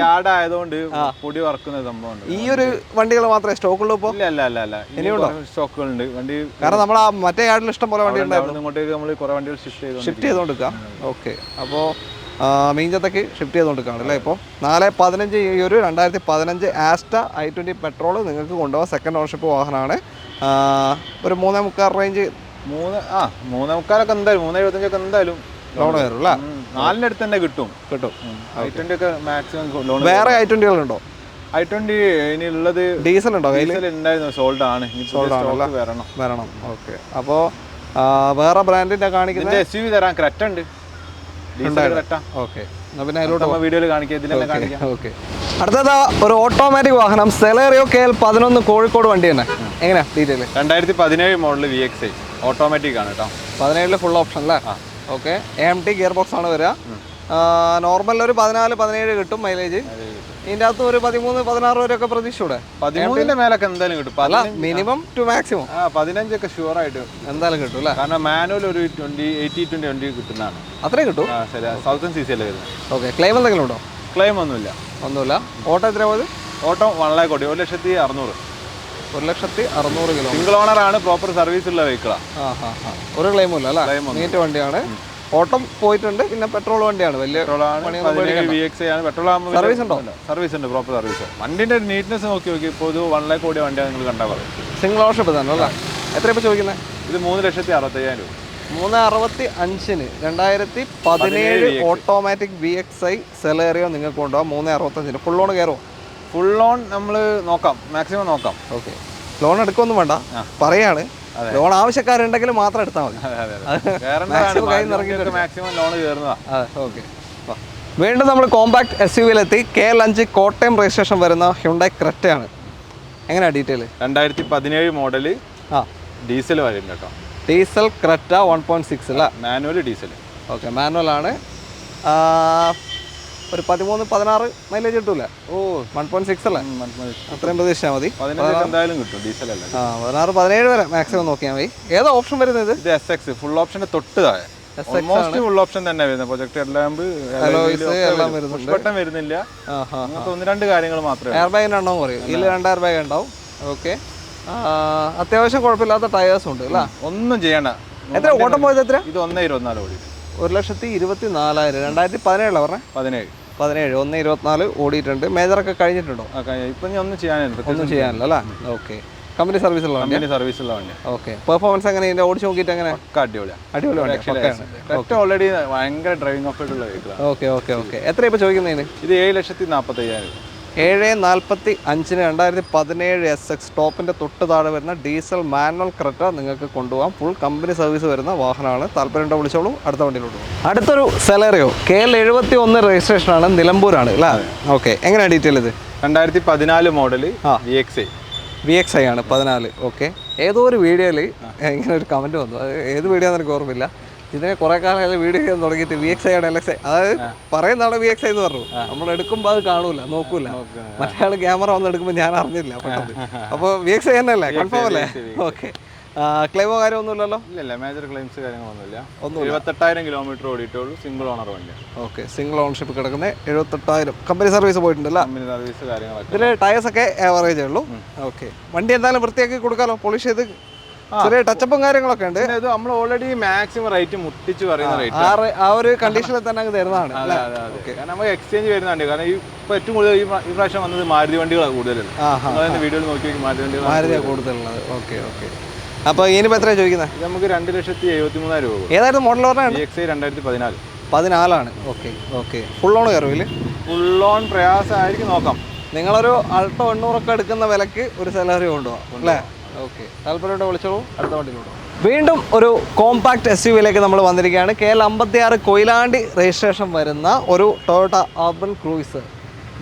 യാർഡ് ആയതുകൊണ്ട് പൊടി വറക്കുന്ന സംഭവം. ഈ ഒരു വണ്ടികൾ മാത്രമേ സ്റ്റോക്കുള്ളൂ ഇപ്പോൾ? അല്ല ഇനിയുണ്ടോ സ്റ്റോക്കുകളുണ്ട് വണ്ടി. കാരണം നമ്മൾ ആ മറ്റേ യാർഡിൽ ഇഷ്ടം പോലെ വണ്ടി ഉണ്ടായിരുന്നു. ഇങ്ങോട്ടേക്ക് നമ്മൾ കുറേ വണ്ടികൾ ഷിഫ്റ്റ് ചെയ്തുകൊണ്ടിരിക്കാം. ഓക്കെ. അപ്പോൾ മീഞ്ചത്തേക്ക് ഷിഫ്റ്റ് ചെയ്തുകൊണ്ടിരിക്കുകയാണ് അല്ലേ ഇപ്പോൾ. 4,15 ഈ ഒരു 2015 ആസ്റ്റ i20 പെട്രോൾ നിങ്ങൾക്ക് കൊണ്ടുപോകാം. സെക്കൻഡ് ഓണർഷിപ്പ് വാഹനമാണ്. ഒരു 3.25 റേഞ്ച് 3.25 എന്തായാലും 3.75 എന്തായാലും ലോൺ കയറും അല്ലേ? 4-ന്റെ അടുത്ത് തന്നെ കിട്ടും. i20 ഒക്കെ മാക്സിമം ലോൺ. വേറെ i20കളുണ്ടോ? i20 ഇനി ഉള്ളത് ഡീസൽ ഉണ്ടോ? ഡീസൽ ഉണ്ടായിരുന്നു, സോൾഡ് ആണ്. വരണം. ഓക്കെ. അപ്പോൾ വേറെ ബ്രാൻഡിന്റെ കാണിക്കുന്നത് SUV തരാൻ ക്രെറ്റ ഉണ്ട്. ഓക്കെ. പിന്നെ അതിലോട്ട് വീഡിയോയിൽ കാണിക്കാം. ഓക്കെ. അടുത്തതാ ഒരു ഓട്ടോമാറ്റിക് വാഹനം സെലേറിയോ KL11 കോഴിക്കോട് വണ്ടി തന്നെ. എങ്ങനെയാ ഡീറ്റെയിൽ? 2017 മോഡൽ VXi ഓട്ടോമാറ്റിക് ആണ് കേട്ടോ. 17 ഫുൾ ഓപ്ഷൻ അല്ലേ? ഓക്കെ. AMT ഗിയർ ബോക്സ് ആണ് വരിക. നോർമൽ ഒരു 14-17 കിട്ടും മൈലേജ്. ഇതിൻ്റെ അകത്ത് ഒരു 13-16 വരെയൊക്കെ പ്രതീക്ഷയുടെ 13ന്റെ മേലൊക്കെ എന്തായാലും കിട്ടും. അല്ല, മിനിമം ടു മാക്സിമം 15 ഒക്കെ ഷുവർ ആയിട്ട് എന്തായാലും കിട്ടും അല്ലേ? കാരണം മാനുവൽ ഒരു 80-20 കിട്ടുന്നതാണ്. അത്രയും കിട്ടും. 1000 cc അല്ലേ വരുന്നത്. ഓക്കെ. ക്ലെയിം എന്തെങ്കിലും ഉണ്ടോ? ക്ലെയിം ഒന്നുമില്ല. ഓട്ടോ എത്ര പോയത്? ഓട്ടോ 1,00,000 1,600,000. 1,600,000 കിലോ. സിംഗിൾ ഓണർ ആണ്, പ്രോപ്പർ സർവീസ് ഉള്ള വെഹിക്കിളാണ്. ഒരു ക്ലെയിമും ഇല്ല അല്ലേ? നീറ്റ് വണ്ടിയാണ്. ഓട്ടം പോയിട്ടുണ്ട്. പിന്നെ പെട്രോൾ വണ്ടിയാണ്. വലിയ VXi ആണ്. പെട്രോൾ സർവീസ് ഉണ്ടോ? സർവീസ് ഉണ്ട്, പ്രോപ്പർ സർവീസ്. വണ്ടിന്റെ നീറ്റ്നെസ് നോക്കി ഇപ്പോൾ ഇത് 1,00,000 വണ്ടിയാണ് നിങ്ങൾ കണ്ടാൽ പറയും. സിംഗിൾ ഓണർഷിപ്പ് തന്നെ അല്ലേ? എത്ര ഇപ്പോൾ ചോദിക്കുന്നത്? ഇത് 3,65,000 രൂപ. 365 2017 ഓട്ടോമാറ്റിക് VXi സെലേറിയോ നിങ്ങൾക്ക് കൊണ്ടുപോകാം. 365 ഫുൾ ലോൺ കയറുമോ? ഫുൾ ലോൺ നമ്മൾ നോക്കാം, മാക്സിമം നോക്കാം. ഓക്കെ. ലോൺ എടുക്കൊന്നും വേണ്ട, പറയാണ്. ലോൺ ആവശ്യക്കാരുണ്ടെങ്കിൽ മാത്രം എടുത്താൽ മതി. മാക്സിമം ലോൺ കയറുന്നതാ. ഓക്കെ. വീണ്ടും നമ്മൾ കോമ്പാക്ട് SUV-ലെത്തി. KL5 കോട്ടയം രജിസ്ട്രേഷൻ വരുന്ന ഹ്യുണ്ടായി ക്രെറ്റയാണ്. എങ്ങനെയാണ് ഡീറ്റെയിൽ? 2017 മോഡൽ ഡീസൽ വരുന്നുണ്ട് കേട്ടോ. ഡീസൽ ക്രെറ്റ 1.6 അല്ല? Manual diesel. ഓക്കെ. മാനുവൽ ആണ്. ഒരു 13-16 മൈലേജ് കിട്ടൂല? 1.6 അല്ലേ? അത്രയും പ്രതീക്ഷിച്ചാൽ മതി. എന്തായാലും കിട്ടും ഡീസൽ അല്ലേ? 16-17 വരെ മാക്സിമം നോക്കിയാൽ മതി. ഏതാ ഓപ്ഷൻ വരുന്നത്? ഇത് SX ഫുൾ ഓപ്ഷന്റെ തൊട്ട് താഴെ. ഓൾമോസ്റ്റ് ഫുൾ ഓപ്ഷൻ തന്നെ വരുന്നത്. പ്രൊജക്ടർ ലാമ്പ് എല്ലാം വരുന്നില്ല. അങ്ങനത്തെ 1-2 കാര്യങ്ങൾ മാത്രമേ. എയർ ബാഗിന് ഉണ്ടാവും പറയും. ഇതിൽ 2 എയർ ബാഗ് ഉണ്ടാവും. ഓക്കെ. അത്യാവശ്യം കുഴപ്പമില്ലാത്ത ടയേഴ്സ് ഉണ്ട് അല്ലേ? ഒന്നും ചെയ്യണ്ട. എത്ര ഓട്ടം പോയത്? എത്ര? ഇത് 1,24 ഓടി. 1,24,000. 2017 പറഞ്ഞേ? 17 1,24 ഓടിയിട്ടുണ്ട്. മേജറൊക്കെ കഴിഞ്ഞിട്ടുണ്ടോ? ഇപ്പം ഒന്നും ചെയ്യാനില്ല. ഒന്നും ചെയ്യാനില്ല അല്ലേ? ഓക്കെ. കമ്പനി സർവീസുള്ള വണ്ടി. ഓക്കെ. പെർഫോമൻസ് എങ്ങനെ? ഇതിന്റെ ഓടിച്ച് നോക്കിയിട്ട് എങ്ങനെ? അടിപൊളി വണ്ടി. ഓൾറെഡി ഭയങ്കര ഡ്രൈവിംഗ് ഓഫ് ആയിട്ടുള്ള വെഹിക്കിളാണ്. ഓക്കെ. എത്ര ഇപ്പോൾ ചോദിക്കുന്നതിന്? ഇത് 7,45,000. 7,45 2017 SX ടോപ്പിന്റെ തൊട്ട് താഴെ വരുന്ന ഡീസൽ മാനുവൽ ക്രെറ്റ നിങ്ങൾക്ക് കൊണ്ടുപോകാം. ഫുൾ കമ്പനി സർവീസ് വരുന്ന വാഹനമാണ്. താല്പര്യം വിളിച്ചോളൂ. അടുത്ത വണ്ടിയിലോട്ട് പോകും. അടുത്തൊരു സെലേറിയോ KL71 രജിസ്ട്രേഷനാണ്. നിലമ്പൂരാണ് അല്ലേ? ഓക്കെ. എങ്ങനെയാണ് ഡീറ്റെയിൽ? ഇത് 2014 മോഡൽ VXi ആണ്. 14. ഓക്കെ. ഏതോ ഒരു വീഡിയോയിൽ ഇങ്ങനെ ഒരു കമൻറ്റ് വന്നു. അത് ഏത് വീഡിയോ എന്ന് എനിക്ക് ഓർമ്മയില്ല. ഇതിനെ കുറെ കാലം വീഡിയോ ചെയ്യാൻ തുടങ്ങിയിട്ട് VXi ആണ് LXi. അതായത് പറയുന്നതാണ് VXi എന്ന് പറഞ്ഞു. നമ്മൾ എടുക്കുമ്പോൾ അത് കാണൂല, നോക്കൂല. മറ്റേ ആൾ ക്യാമറ വന്ന് എടുക്കുമ്പോൾ ഞാൻ അറിഞ്ഞില്ല പെട്ടെന്ന്. അപ്പോൾ VXi തന്നെ അല്ലേ? കൺഫേം അല്ലേ? ഓക്കെ. ക്ലെയിമോ കാര്യമൊന്നുമില്ലല്ലോ? ഇല്ല, മേജർ ക്ലെയിംസ് കാര്യങ്ങളൊന്നുമില്ല. 78,000 കിലോമീറ്റർ ഓടിയിട്ടുള്ളൂ. സിംഗിൾ ഓണർ വണ്ടിയാണ്. ഓക്കെ. സിംഗിൾ ഓണർഷിപ്പ് കിടക്കുന്നത് 78,000. കമ്പനി സർവീസ് പോയിട്ടുണ്ടല്ലോ? കമ്പനി സർവീസ് കാര്യങ്ങളൊക്കെ. ഇതിൽ ടയേഴ്സ് ഒക്കെ ആവറേജേ ഉള്ളൂ. ഓക്കെ. വണ്ടി എന്തായാലും വൃത്തിയാക്കി കൊടുക്കാമല്ലോ, പോളിഷ് ചെയ്ത്. ചെറിയ ടച്ചപ്പും കാര്യങ്ങളൊക്കെ ഉണ്ട്. ഇത് നമ്മൾ ഓൾറെഡി മാക്സിമം റേറ്റ് മുട്ടിച്ച് പറയുന്ന റേറ്റ് ആ ഒരു കണ്ടീഷനിൽ തന്നെ അങ്ങ് തരുന്നതാണ്. കാരണം നമുക്ക് എക്സ്ചേഞ്ച് വരുന്നുണ്ട്. കാരണം ഇപ്പോൾ ഏറ്റവും കൂടുതൽ ഈ പ്രാവശ്യം വന്നത് മാരുതി വണ്ടികളാണ് കൂടുതലുള്ളത്. വീഡിയോയിൽ നോക്കി മാരുതിയാണ് കൂടുതലുള്ളത്. ഓക്കെ. അപ്പോൾ ഇനിയിപ്പോൾ എത്രയാണ് ചോദിക്കുന്നത്? നമുക്ക് 2,73,000 രൂപ. ഏതായിരുന്നു മോഡൽ പറഞ്ഞാൽ? VXi 2014. 14. ഓക്കെ. ഫുൾ ലോൺ കയറുമില്ല? ഫുൾ ലോൺ പ്രയാസമായിരിക്കും, നോക്കാം. നിങ്ങളൊരു അൾട്ടോ 800 ഒക്കെ എടുക്കുന്ന വിലക്ക് ഒരു സെലറി കൊണ്ടുപോകാം അല്ലേ? ഓക്കെ. താല്പര്യം വിളിച്ചോളൂ. അടുത്ത വണ്ടിയിലോട്ട്. വീണ്ടും ഒരു കോമ്പാക്ട് SUV-യിലേക്ക് നമ്മൾ വന്നിരിക്കുകയാണ്. KL56 കൊയിലാണ്ടി രജിസ്ട്രേഷൻ വരുന്ന ഒരു ടൊയോട്ട അർബൻ ക്രൂയിസർ.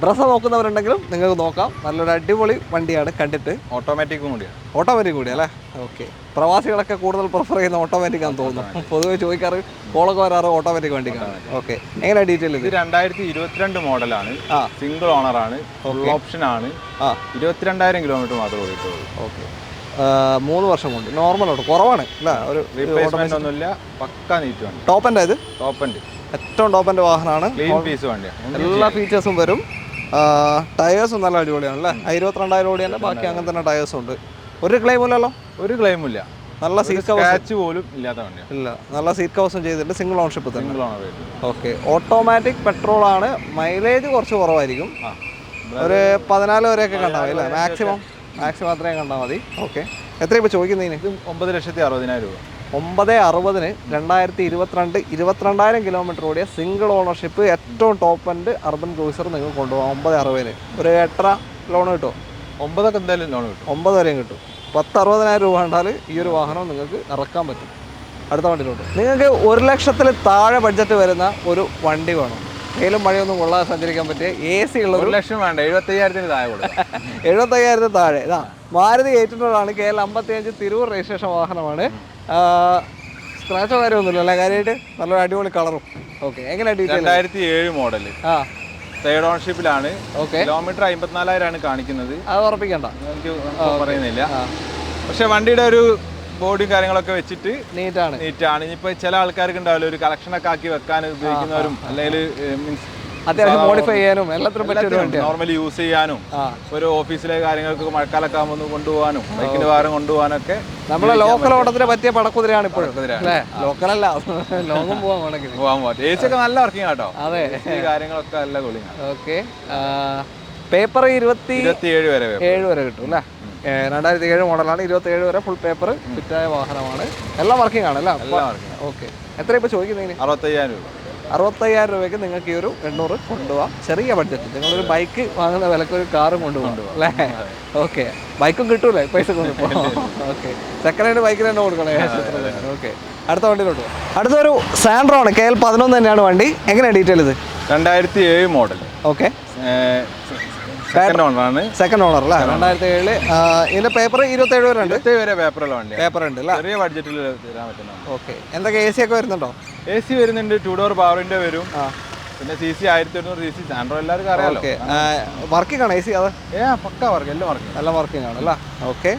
ബ്രസ നോക്കുന്നവരുണ്ടെങ്കിലും നിങ്ങൾക്ക് നോക്കാം. നല്ലൊരു അടിപൊളി വണ്ടിയാണ് കണ്ടിട്ട്. ഓട്ടോമാറ്റിക് കൂടിയല്ലേ? ഓക്കെ. പ്രവാസികളൊക്കെ കൂടുതൽ പ്രിഫർ ചെയ്യുന്ന ഓട്ടോമാറ്റിക് ആണെന്ന് തോന്നുന്നു. പൊതുവെ ചോദിക്കാറ് കോളൊക്കെ വരാറ് ഓട്ടോമാറ്റിക് വണ്ടിക്കാണ്. ഓക്കെ, എങ്ങനെയാണ് ഡീറ്റെയിൽ? ഇത് 2022 മോഡലാണ്, സിംഗിൾ ഓണറാണ്, ഫുൾ ഓപ്ഷൻ ആണ്, 22,000 കിലോമീറ്റർ മാത്രമേ ഓടിയിട്ടുള്ളൂ. ഓക്കെ, 3 വർഷം കൊണ്ട് നോർമലോട്ട് കുറവാണ് അല്ലേ? ഒരു റീപ്ലേസ്മെന്റ് ഒന്നുമില്ല, പക്കാ നീറ്റ് വണ്ടി. ടോപ്പ് എൻ്റെ ഇത് ടോപ്പ് എൻഡ്, ഏറ്റവും ടോപ്പ് എൻ്റെ വാഹനമാണ്. ക്ലീൻ പീസ് വണ്ടിയാണ്, എല്ലാ ഫീച്ചേഴ്സും വരും. ടയേഴ്സും നല്ല അടിപൊളിയാണ് അല്ലേ? 22,000 ഓടി തന്നെ, ബാക്കി അങ്ങനെ തന്നെ ടയേഴ്സും ഉണ്ട്. ഒരു ക്ലെയിമും ഇല്ലല്ലോ? ഒരു ക്ലെയിമും ഇല്ല. നല്ല സീറ്റ് കവേഴ്സ് പോലും ഇല്ലാത്ത വണ്ടിയാണ്. ഇല്ല, നല്ല സീറ്റ് കവേഴ്സും ചെയ്തിട്ടുണ്ട്. സിംഗിൾ ഓൺഷിപ്പ് തന്നെ. Single owner. Okay, automatic petrol ആണ്. മൈലേജ് കുറച്ച് കുറവായിരിക്കും, ഒരു 14 വരെയൊക്കെ കണ്ടാൽ മതി അല്ലേ? മാക്സിമം അത്രയും കണ്ടാൽ മതി. ഓക്കെ, എത്രയാണ് ഇപ്പോൾ ചോദിക്കുന്നതിന്? 9,60,000 രൂപ. 9,60,000 2022 22,000 കിലോമീറ്റർ ഓടിയ സിംഗിൾ ഓണർഷിപ്പ് ഏറ്റവും ടോപ്പ് എൻഡ് അർബൻ ക്രൂയിസർ നിങ്ങൾക്ക് കൊണ്ടുപോകാം. 9,60,000 ഒരു 8 ലോൺ കിട്ടുമോ? 9 എന്തായാലും ലോൺ കിട്ടും. 9 വരെയും കിട്ടും. 10,60,000 രൂപ കണ്ടാൽ ഈ ഒരു വാഹനം നിങ്ങൾക്ക് ഇറക്കാൻ പറ്റും. അടുത്ത വണ്ടിയിലോട്ട് നിങ്ങൾക്ക് 1 ലക്ഷത്തിൽ താഴെ ബഡ്ജറ്റ് വരുന്ന ഒരു വണ്ടി വേണം. വെയിലും മഴയൊന്നും കൊള്ളാതെ സഞ്ചരിക്കാൻ പറ്റിയ AC ഉള്ള 1 ലക്ഷം വേണ്ട, 75,000 താഴെ കൊടുക്കും. 75,000 താഴെ. ഇതാ മാരുതി 800 ആണ്. KL55 തിരൂർ രജിസ്ട്രേഷൻ വാഹനമാണ്. സ്ക്രാച്ചോ കാര്യമൊന്നുമില്ല അല്ലേ? കാര്യമായിട്ട് നല്ലൊരു അടിപൊളി കളറും. ഓക്കെ, എങ്ങനെയാണ് ഡീറ്റെയിൽ? 2007 മോഡൽ, തേർഡ് ഓൺഷിപ്പിലാണ്. കിലോമീറ്റർ 54,000 ആണ് കാണിക്കുന്നത്. അത് ഉറപ്പിക്കണ്ട, എനിക്ക് പറയുന്നില്ല. പക്ഷെ വണ്ടിയുടെ ഒരു ബോഡിയും കാര്യങ്ങളൊക്കെ വെച്ചിട്ട് നീറ്റാണ്. ഇനിയിപ്പോ ചില ആൾക്കാർക്ക് ഉണ്ടാവില്ല, ഒരു കളക്ഷനൊക്കെ ആക്കി വെക്കാൻ ഉപയോഗിക്കുന്നവരും, അല്ലെങ്കിൽ മീൻസ് അത്യാവശ്യം മോഡിഫൈ ചെയ്യാനും എല്ലാത്തിനും പറ്റും. നോർമലി യൂസ് ചെയ്യാനും, ഒരു ഓഫീസിലെ കാര്യങ്ങൾക്ക് മഴക്കാലൊക്കെ ആകുമ്പോൾ കൊണ്ടുപോകാനും, ബൈക്കിന്റെ ഭാരം കൊണ്ടുപോകാനൊക്കെ നമ്മളെ ലോക്കൽ ഓട്ടത്തിന് പറ്റിയ പടക്കുതിരയാണ് ഇപ്പോഴും. ലോക്കലല്ല, ലോങ്ങും പോകാൻ പറ്റും. AC ഒക്കെ നല്ല വർക്കിംഗ് ആട്ടോ. അതെ, കാര്യങ്ങളൊക്കെ നല്ല കൂളിംഗ്. ഓക്കെ, പേപ്പർ 27 വരെ കിട്ടും അല്ലേ? 2007 മോഡലാണ്. 27 വരെ ഫുൾ പേപ്പർ ഫിറ്റായ വാഹനമാണ്. എല്ലാം വർക്കിംഗ് ആണ് അല്ലേ? ഓക്കെ, എത്ര ഇപ്പോൾ ചോദിക്കുന്നതിന്? 65,000 രൂപ. 65,000 രൂപയ്ക്ക് നിങ്ങൾക്ക് ഈ ഒരു 800 കൊണ്ടുപോകാം. ചെറിയ ബഡ്ജറ്റ്. നിങ്ങളൊരു ബൈക്ക് വാങ്ങുന്ന വിലക്ക് ഒരു കാറും കൊണ്ടുപോകാം അല്ലേ? ഓക്കെ, ബൈക്കും കിട്ടൂലേ പൈസ കൊണ്ടുപോകും. ഓക്കെ, സെക്കൻഡ് ഹാൻഡ് ബൈക്കിന് തന്നെ കൊടുക്കണേ. ഓക്കെ, അടുത്ത വണ്ടിയിലോട്ട് പോകും. അടുത്തൊരു സാൻഡ്രോ ആണ്. KL11 തന്നെയാണ് വണ്ടി. എങ്ങനെയാണ് ഡീറ്റെയിൽ? ഇത് 2007 മോഡൽ. ഓക്കെ, സെക്കൻഡ് ഓണറാണ്. സെക്കൻഡ് ഓണർ അല്ലേ? 2007. ഇതിന്റെ പേപ്പർ 27 വരെ ഉണ്ട്. പേപ്പർ ഉണ്ട് അല്ലേ? ചെറിയ ബഡ്ജറ്റിൽ തരാൻ പറ്റുന്ന. ഓക്കെ, എന്തൊക്കെ AC ഒക്കെ വരുന്നുണ്ടോ? AC വരുന്നുണ്ട്, 2 ഡോർ പവറിന്റെ വരും. പിന്നെ CC 1100 CC സാൻഡ്രോ എല്ലാവർക്കും അറിയാലോ. വർക്കിംഗ് ആണ് AC? അത് പക്കാ വർക്ക്, എല്ലാം വർക്ക്, നല്ല വർക്കിംഗ് ആണ് അല്ലേ? ഓക്കെ,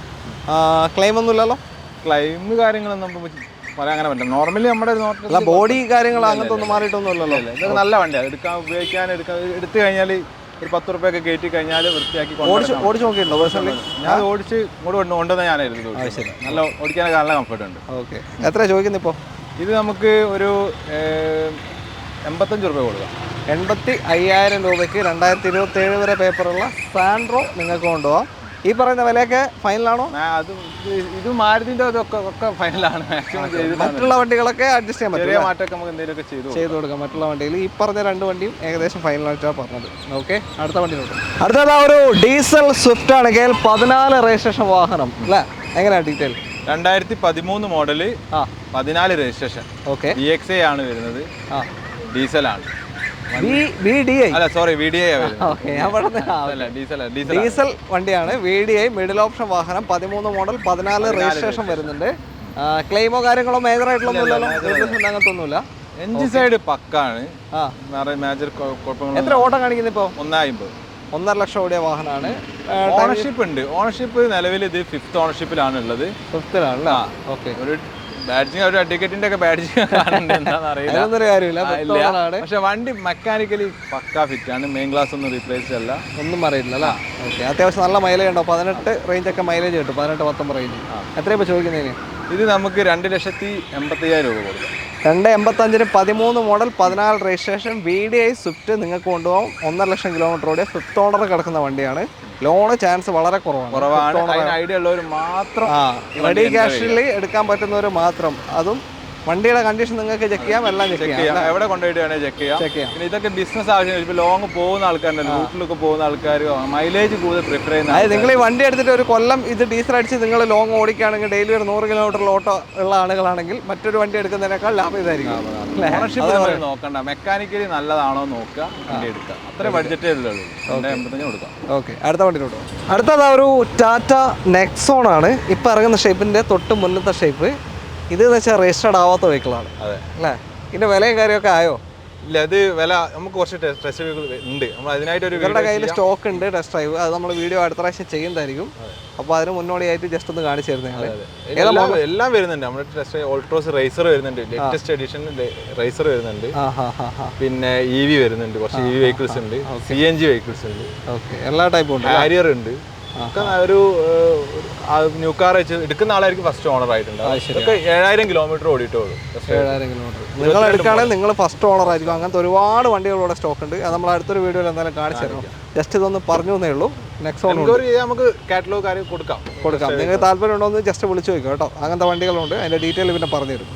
ക്ലെയിം ഒന്നും ഇല്ലല്ലോ? ക്ലെയിം കാര്യങ്ങളൊന്നും നമുക്ക് പറയാൻ അങ്ങനെ പറ്റില്ല. നോർമലി നമ്മുടെ ബോഡി കാര്യങ്ങൾ അങ്ങനത്തെ ഒന്നും മാറിയിട്ടൊന്നും ഇല്ലല്ലോ. ഇതൊക്കെ നല്ല വണ്ടിയാണ്, എടുത്തു കഴിഞ്ഞാൽ ഒരു 10 രൂപയൊക്കെ കയറ്റി കഴിഞ്ഞാൽ വൃത്തിയാക്കി ഓടിച്ച് നോക്കിയിട്ടുണ്ടോ പേഴ്സണലി? ഞാൻ ഓടിച്ച് ഇങ്ങോട്ട് കൊണ്ടുവന്ന ഞാനായിരുന്നു. നല്ല ഓടിക്കാനൊക്കെ നല്ല കംഫർട്ട് ഉണ്ട്. ഓക്കെ, എത്ര ചോദിക്കുന്നത് ഇപ്പോൾ? ഇത് നമുക്ക് ഒരു 85 രൂപ കൊടുക്കാം. 85,000 രൂപയ്ക്ക് 2027 വരെ പേപ്പറുള്ള സാൻഡ്രോ നിങ്ങൾക്ക് കൊണ്ടുപോകാം. ഈ പറയുന്ന വിലയൊക്കെ ഫൈനലാണോ? ഇത് മാരുതിന്റെ ഒക്കെ ഫൈനലാണ്. മാക്സിമം മറ്റുള്ള വണ്ടികളൊക്കെ അഡ്ജസ്റ്റ് ചെയ്യാൻ പറ്റും. ചെറിയ മാറ്റമൊക്കെ നമുക്ക് എന്തെങ്കിലുമൊക്കെ ചെയ്തു കൊടുക്കാം. മറ്റുള്ള വണ്ടിയിൽ ഈ പറഞ്ഞ 2 വണ്ടിയും ഏകദേശം ഫൈനലായിട്ടാണ് പറഞ്ഞത്. ഓക്കെ, അടുത്ത വണ്ടിയിലോട്ട്. അടുത്തത് ഒരു ഡീസൽ സ്വിഫ്റ്റ് ആണ്. KL14 രജിസ്ട്രേഷൻ വാഹനം അല്ലേ? എങ്ങനെയാണ് detail? 2013 model, 14 registration. Okay, EXA ആണ് വരുന്നത്. ഡീസലാണ്. ഡീസൽ വണ്ടിയാണ്. VDI മിഡിൽ ഓപ്ഷൻ വാഹനം. 13 മോഡൽ, 14 രജിസ്ട്രേഷൻ വരുന്നുണ്ട്. ക്ലെയിമോ കാര്യങ്ങളോ മേജർ ആയിട്ടുള്ളൊന്നുമില്ലല്ലോ? അങ്ങനത്തൊന്നുമില്ല. എൻജിൻ സൈഡ് പക്കാണ്. എത്ര ഓട്ടം കാണിക്കുന്നത് ഇപ്പോൾ? 150. 1.5 ലക്ഷം ഓടിയ വാഹനമാണ്. ഓണർഷിപ്പ് ഉണ്ട്. ഓണർഷിപ്പ് നിലവിൽ ഇത് 5th ഓണർഷിപ്പിലാണ് ഉള്ളത്. 5th ഓക്കെ, ഒരു ബാഡ്ജിങ്, ഒരു ടിക്കറ്റിന്റെ ഒക്കെ ബാഡ്ജിങ് അറിയില്ല. പക്ഷെ വണ്ടി മെക്കാനിക്കലി പക്കാ ഫിറ്റ് ആണ്. മെയിൻ ഗ്ലാസ് ഒന്നും റീപ്ലേസ് അല്ല, ഒന്നും അറിയില്ല അല്ലേ? ഓക്കെ, അത്യാവശ്യം നല്ല മൈലേജ് ഉണ്ടോ? 18 റേഞ്ച് ഒക്കെ മൈലേജ് കിട്ടും. 18-19 റേഞ്ച്. എത്രയാണ് ഇപ്പോൾ ചോദിക്കുന്നതിന്? ഇത് നമുക്ക് 2,85,000 രൂപ കൊടുക്കാം. 285-ന് 13 മോഡൽ, 14 രജിസ്ട്രേഷൻ, VDI സ്വിഫ്റ്റ് നിങ്ങൾക്ക് കൊണ്ടുപോകാം. 1.5 ലക്ഷം കിലോമീറ്റർ ഓടിയ 5th ഓണർ കിടക്കുന്ന വണ്ടിയാണ്. ലോണ് ചാൻസ് വളരെ കുറവാണ്. ഐഡിയ ഉള്ളവർ മാത്രം, റെഡി ക്യാഷിൽ എടുക്കാൻ പറ്റുന്നവർ മാത്രം. അതും വണ്ടിയുടെ കണ്ടീഷൻ നിങ്ങൾക്ക് ചെക്ക് ചെയ്യാം, എല്ലാം ചെക്ക് ചെയ്യാം, എവിടെ കൊണ്ടുപോയിട്ട് വേണമെങ്കിൽ ചെക്ക് ചെയ്യാം. പിന്നെ ഇതൊക്കെ ബിസിനസ് ആവശ്യം, ഇപ്പോൾ ലോങ് പോകുന്ന ആൾക്കാരുണ്ടല്ലോ, റൂട്ടിലൊക്കെ പോകുന്ന ആൾക്കാർ മൈലേജ് കൂടുതൽ പ്രിഫർ ചെയ്യുന്ന. അതായത് നിങ്ങൾ ഈ വണ്ടി എടുത്തിട്ട് ഒരു കൊല്ലം ഇത് ഡീസൽ അടിച്ച് നിങ്ങൾ ലോങ് ഓടിക്കുകയാണെങ്കിൽ ഡെയിലി ഒരു 100 കിലോമീറ്റർ ഓട്ടോ ഉള്ള ആളുകളാണെങ്കിൽ മറ്റൊരു വണ്ടി എടുക്കുന്നതിനേക്കാൾ ലാഭം ഇതായിരിക്കും. ഓണർഷിപ്പ് നോക്കണ്ട, മെക്കാനിക്കലി നല്ലതാണോ നോക്കുക, വണ്ടി എടുക്കുക, അത്ര ബഡ്ജറ്റേ ഉള്ളൂ. കൊടുക്കാം. ഓക്കെ, അടുത്ത വണ്ടിയിലോട്ടോ. അടുത്തത് ഒരു ടാറ്റ നെക്സോൺ ആണ്. ഇപ്പം ഇറങ്ങുന്ന ഷേപ്പിൻ്റെ തൊട്ട് മുന്നത്തെ ഷേപ്പ്. ഇതെന്ന് വെച്ചാൽ രജിസ്റ്റേർഡ് ആവാത്ത വെഹിക്കിളാണ് അല്ലേ? ഇതിൻ്റെ വിലയും കാര്യമൊക്കെ ആയോ? ഇല്ല, അത് വില നമുക്ക് കുറച്ച് ടെസ്റ്റ് ഡ്രൈവുകൾ ഉണ്ട്. നമ്മൾ അതിനായിട്ട് ഒരു ഇവരുടെ കയ്യിൽ സ്റ്റോക്ക് ഉണ്ട് ടെസ്റ്റ് ഡ്രൈവ്. അത് നമ്മൾ വീഡിയോ അടുത്ത പ്രാവശ്യം ചെയ്യുന്നതായിരിക്കും. അപ്പോൾ അതിന് മുന്നോടിയായിട്ട് ജസ്റ്റ് ഒന്ന് കാണിച്ചു തരുന്നത്. എല്ലാം വരുന്നുണ്ട്. നമ്മുടെ ടെസ്റ്റ് ഡ്രൈവ് ഓൾട്രോസ് റേസർ വരുന്നുണ്ട്, ലേറ്റസ്റ്റ് എഡിഷൻ റേസർ വരുന്നുണ്ട്, പിന്നെ EV വരുന്നുണ്ട്, കുറച്ച് EV വെഹിക്കിൾസ് ഉണ്ട്, CNG വെഹിക്കിൾസ് ഉണ്ട്, എല്ലാ ടൈപ്പും ഉണ്ട്, ഹാരിയർ ഉണ്ട്. ഒരു ന്യൂ കാർ വെച്ച് എടുക്കുന്ന ആളായിരിക്കും ഫസ്റ്റ് ഓണർ ആയിട്ടുണ്ട്. 7000 കിലോമീറ്റർ ഓടിയിട്ടുള്ളൂ. 7000 കിലോമീറ്റർ നിങ്ങൾ എടുക്കുകയാണെങ്കിൽ നിങ്ങൾ ഫസ്റ്റ് ഓണർ ആയിരിക്കും. അങ്ങനത്തെ ഒരുപാട് വണ്ടികളുടെ സ്റ്റോക്ക് ഉണ്ട്. അത് നമ്മൾ അടുത്തൊരു വീഡിയോയിൽ എന്തായാലും കാണിച്ചു തരണം. ജസ്റ്റ് ഇതൊന്ന് പറഞ്ഞു എന്നേ ഉള്ളൂ. നെക്സോൺ നമുക്ക് കാറ്റലോഗ് കാര്യം കൊടുക്കാം. നിങ്ങൾക്ക് താല്പര്യം ഉണ്ടോ എന്ന് ജസ്റ്റ് വിളിച്ചു നോക്കുക കേട്ടോ. അങ്ങനത്തെ വണ്ടികളുണ്ട്, അതിൻ്റെ ഡീറ്റെയിൽ പിന്നെ പറഞ്ഞു തരും.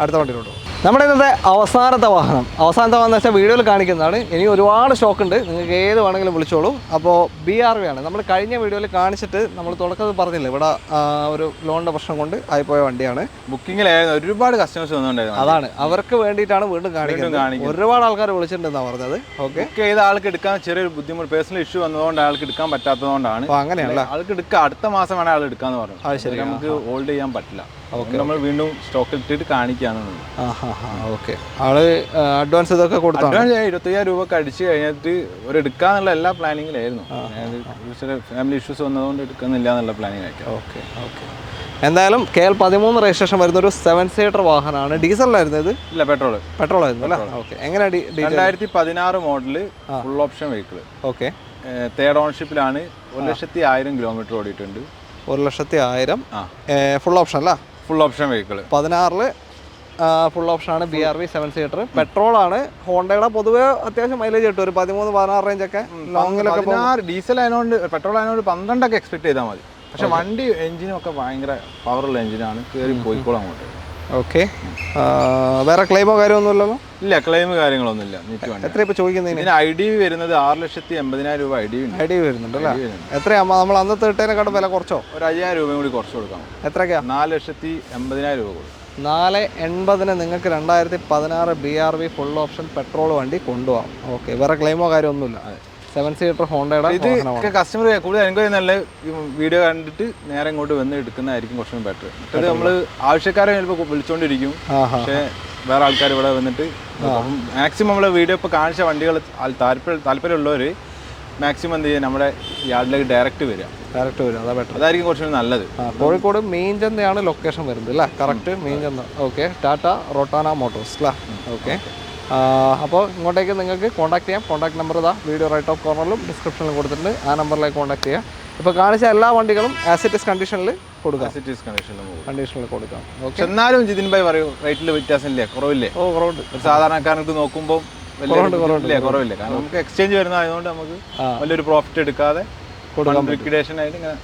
അടുത്ത വണ്ടിയിലോട്ട് നമ്മുടെ ഇന്നത്തെ അവസാനത്തെ വാഹനം എന്ന് വെച്ചാൽ വീഡിയോയിൽ കാണിക്കുന്നതാണ്. ഇനി ഒരുപാട് സ്റ്റോക്ക് ഉണ്ട്, നിങ്ങൾക്ക് ഏത് വേണമെങ്കിലും വിളിച്ചോളൂ. അപ്പോൾ BRV ആണ്. നമ്മൾ കഴിഞ്ഞ വീഡിയോയിൽ കാണിച്ചിട്ട് നമ്മൾ തുടക്കത്തിൽ പറഞ്ഞില്ല, ഇവിടെ ഒരു ലോണിൻ്റെ പ്രശ്നം കൊണ്ട് ആയിപ്പോയ വണ്ടിയാണ്. ബുക്കിങ്ങിലായിരുന്നു, ഒരുപാട് കസ്റ്റമേഴ്സ് വന്നിട്ടുണ്ടായിരുന്നു. അതാണ് അവർക്ക് വേണ്ടിയിട്ടാണ് വീണ്ടും കാണിക്കുന്നത്. ഒരുപാട് ആൾക്കാർ വിളിച്ചിട്ടുണ്ടെന്നാണ് പറഞ്ഞത്. ഓക്കെ, ഏത് ആൾക്ക് എടുക്കാൻ ചെറിയൊരു ബുദ്ധിമുട്ട്, പേഴ്സണൽ ഇഷ്യൂ വന്നതുകൊണ്ട് ആൾക്ക് എടുക്കാൻ പറ്റാത്തതുകൊണ്ടാണ്. അങ്ങനെയല്ല, ആൾക്ക് എടുക്കാം, അടുത്ത മാസം വേണേൽ ആൾ എടുക്കാന്ന് പറഞ്ഞു. അത് ശരി, നമുക്ക് ഹോൾഡ് ചെയ്യാൻ പറ്റില്ല. ഓക്കെ, നമ്മൾ വീണ്ടും സ്റ്റോക്ക് ഇട്ടിട്ട് കാണിക്കാന്ന്. ഓക്കെ, ആള് അഡ്വാൻസ് ഇതൊക്കെ കൊടുത്തു. അഡ്വാൻസ് 25,000 രൂപ അടിച്ച് കഴിഞ്ഞിട്ട് ഒരു എടുക്കാന്നുള്ള എല്ലാ പ്ലാനിങ്ങിലായിരുന്നു. ഫാമിലി ഇഷ്യൂസ് വന്നതുകൊണ്ട് എടുക്കുന്നില്ല എന്നുള്ള പ്ലാനിങ്. ഓക്കെ, എന്തായാലും KL 13 രജിസ്ട്രേഷൻ വരുന്ന ഒരു 7 സീറ്റർ വാഹനമാണ്. ഡീസലായിരുന്നു ഇത്? ഇല്ല, പെട്രോൾ ആയിരുന്നു അല്ലേ? ഓക്കെ, എങ്ങനെ 2016 model full option vehicle. Okay, third ഓണർഷിപ്പിലാണ്. 1,01,000 കിലോമീറ്റർ ഓടിയിട്ടുണ്ട്. 1,01,000 ഫുൾ ഓപ്ഷൻ അല്ല? ഫുൾ ഓപ്ഷൻ വെഹിക്കിൾ 16 ഫുൾ ഓപ്ഷനാണ്. BRV 7 സീറ്റർ പെട്രോളാണ്. ഹോണ്ടയുടെ പൊതുവെ അത്യാവശ്യം മൈലേജ് കിട്ടും, ഒരു 13-16 റേഞ്ചൊക്കെ. ലോങ്ങിലൊക്കെ ഡീസൽ ആയതുകൊണ്ട്, പെട്രോൾ ആയതുകൊണ്ട് 12 എക്സ്പെക്ട് ചെയ്താൽ മതി. പക്ഷെ വണ്ടി എഞ്ചിനൊക്കെ ഭയങ്കര പവറുള്ള എഞ്ചിനാണ്, കയറി പോയിക്കോളാം അങ്ങോട്ട്. ഓക്കെ, വേറെ ക്ലെയിമോ കാര്യമൊന്നുമില്ലല്ലോ? ഇല്ല, ക്ലെയിം കാര്യങ്ങളൊന്നുമില്ല. എത്ര ഇപ്പോൾ ചോദിക്കുന്നത്? IDV വരുന്നത് 6,80,000 രൂപ IDV വരുന്നുണ്ട് അല്ലേ? എത്രയാ നമ്മൾ അന്നത്തെ ഇട്ടതിനെക്കാട്ടും വില കുറച്ചോ? ഒരു 5,000 രൂപയും കൂടി കുറച്ച് കൊടുക്കാം. എത്രയ്ക്കാ? 4,80,000 രൂപ കൊടുക്കും. 4,80,000 നിങ്ങൾക്ക് 2016 BRV ഫുൾ ഓപ്ഷൻ പെട്രോൾ വണ്ടി കൊണ്ടുപോകാം. ഓക്കെ, വേറെ ക്ലെയിമോ കാര്യമൊന്നുമില്ല. 7 സീറ്റർ ഹോണ്ടയുടെ. ഇത് കസ്റ്റമർ കൂടുതൽ എൻക്വയറി നല്ല വീഡിയോ കണ്ടിട്ട് നേരെ ഇങ്ങോട്ട് വന്ന് എടുക്കുന്നതായിരിക്കും കുറച്ചും ബെറ്റർ. ഇത് നമ്മൾ ആവശ്യക്കാരെ ചിലപ്പോൾ വിളിച്ചുകൊണ്ടിരിക്കും, പക്ഷേ വേറെ ആൾക്കാർ ഇവിടെ വന്നിട്ട് മാക്സിമം നമ്മൾ വീഡിയോ ഇപ്പോൾ കാണിച്ച വണ്ടികൾ താല്പര്യമുള്ളവർ മാക്സിമം എന്ത് ചെയ്യുക, നമ്മുടെ യാർഡിലേക്ക് ഡയറക്റ്റ് വരിക. അതാ ബെറ്റർ, അതായിരിക്കും കുറച്ചുകൂടി നല്ലത്. കോഴിക്കോട് മീൻചന്തയാണ് ലൊക്കേഷൻ വരുന്നത് അല്ലേ? കറക്റ്റ് മീൻചന്ത. ഓക്കെ, ടാറ്റ റൊട്ടാന മോട്ടോഴ്സ് അല്ലേ? ഓക്കെ, അപ്പോൾ ഇങ്ങോട്ടേക്ക് നിങ്ങൾക്ക് കോൺടാക്ട് ചെയ്യാം. കോൺടാക്ട് നമ്പർ ഇതാ വീഡിയോ റൈറ്റ് ടോപ്പ് കോർണറിലും ഡിസ്ക്രിപ്ഷനിലും കൊടുത്തിട്ടുണ്ട്. ആ നമ്പറിലേക്ക് കോൺടാക്ട് ചെയ്യാം. ഇപ്പോൾ കാണിച്ച എല്ലാ വണ്ടികളും ആസ് ഇറ്റ് ഈസ് കണ്ടീഷനിൽ കൊടുക്കാം. കണ്ടീഷനിൽ കൊടുക്കാം. ഓക്കെ, എന്നാലും ജിതിൻ ഭായി പറയൂ, റേറ്റിൽ വ്യത്യാസമില്ലേ? കുറവില്ലേ? കുറവുണ്ട്. സാധാരണക്കാർക്ക് നോക്കുമ്പോൾ കുറവില്ല. കാരണം നമുക്ക് എക്സ്ചേഞ്ച് വരുന്നതായതുകൊണ്ട് നമുക്ക് വലിയൊരു പ്രോഫിറ്റ് എടുക്കാതെ ലിക്വിഡേഷൻ ആയിട്ട് ഇങ്ങനെ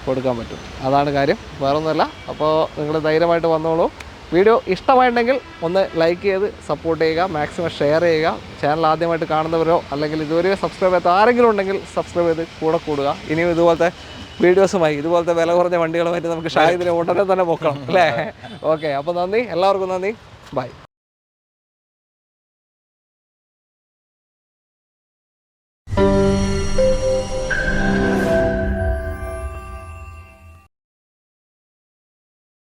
കൊടുക്കാൻ പറ്റും. അതാണ് കാര്യം, വേറെ ഒന്നുമല്ല. അപ്പോൾ നിങ്ങൾ ധൈര്യമായിട്ട് വന്നോളൂ. വീഡിയോ ഇഷ്ടമായിട്ടുണ്ടെങ്കിൽ ഒന്ന് ലൈക്ക് ചെയ്ത് സപ്പോർട്ട് ചെയ്യുക, മാക്സിമം ഷെയർ ചെയ്യുക. ചാനൽ ആദ്യമായിട്ട് കാണുന്നവരോ അല്ലെങ്കിൽ ഇതുവരെ സബ്സ്ക്രൈബ് ചെയ്യാത്ത ആരെങ്കിലും ഉണ്ടെങ്കിൽ സബ്സ്ക്രൈബ് ചെയ്ത് കൂടുക. ഇനിയും ഇതുപോലത്തെ വീഡിയോസുമായി, ഇതുപോലത്തെ വില കുറഞ്ഞ വണ്ടികളുമായിട്ട് നമുക്ക് ഷാഹിദിനെ ഉടനെ തന്നെ പോക്കണം അല്ലേ? ഓക്കെ, അപ്പോൾ നന്ദി, എല്ലാവർക്കും നന്ദി, ബൈ.